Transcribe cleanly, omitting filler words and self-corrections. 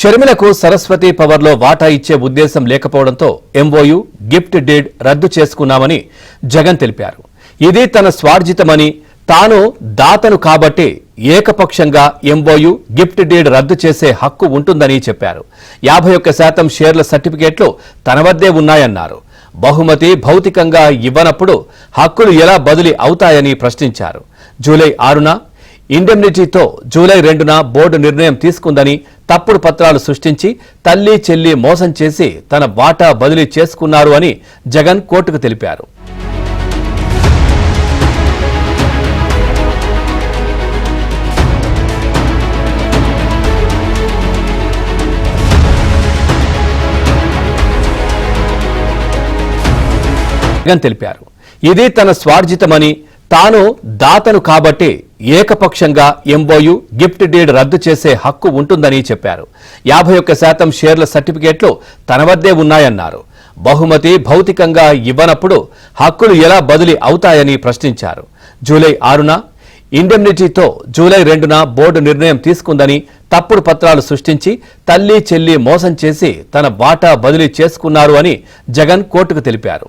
షర్మిలకు సరస్వతి పవర్లో వాటా ఇచ్చే ఉద్దేశం లేకపోవడంతో ఎంఓయూ గిఫ్ట్ డీడ్ రద్దు చేసుకున్నామని జగన్ తెలిపారు. ఇది తన స్వార్జితమని, తాను దాతను కాబట్టి ఏకపక్షంగా ఎంఓయూ గిఫ్ట్ డీడ్ రద్దు చేసే హక్కు ఉంటుందని చెప్పారు. 51% షేర్ల సర్టిఫికేట్లు తన వద్దే ఉన్నాయన్నారు. బహుమతి భౌతికంగా ఇవ్వనప్పుడు హక్కులు ఎలా బదిలీ అవుతాయని ప్రశ్నించారు. జూలై 6న ఇండెమ్నిటీతో జూలై 2న బోర్డు నిర్ణయం తీసుకుందని, తప్పుడు పత్రాలు సృష్టించి తల్లి చెల్లి మోసం చేసి తన వాటా బదిలీ చేసుకున్నారు అని జగన్ కోర్టుకు తెలిపారు. ఇది తన స్వార్జితమని, తాను దాతను కాబట్టి ఏకపక్షంగా ఎంఓయూ గిఫ్ట్ డీడ్ రద్దు చేసే హక్కు ఉంటుందని చెప్పారు. 51% షేర్ల సర్టిఫికేట్లు తన వద్దే ఉన్నాయన్నారు. బహుమతి భౌతికంగా ఇవ్వనప్పుడు హక్కులు ఎలా బదిలీ అవుతాయని ప్రశ్నించారు. జూలై 6న ఇండెమ్నిటీతో జూలై 2న బోర్డు నిర్ణయం తీసుకుందని, తప్పుడు పత్రాలు సృష్టించి తల్లి చెల్లి మోసం చేసి తన వాటా బదిలీ చేసుకున్నారు అని జగన్ కోర్టుకు తెలిపారు.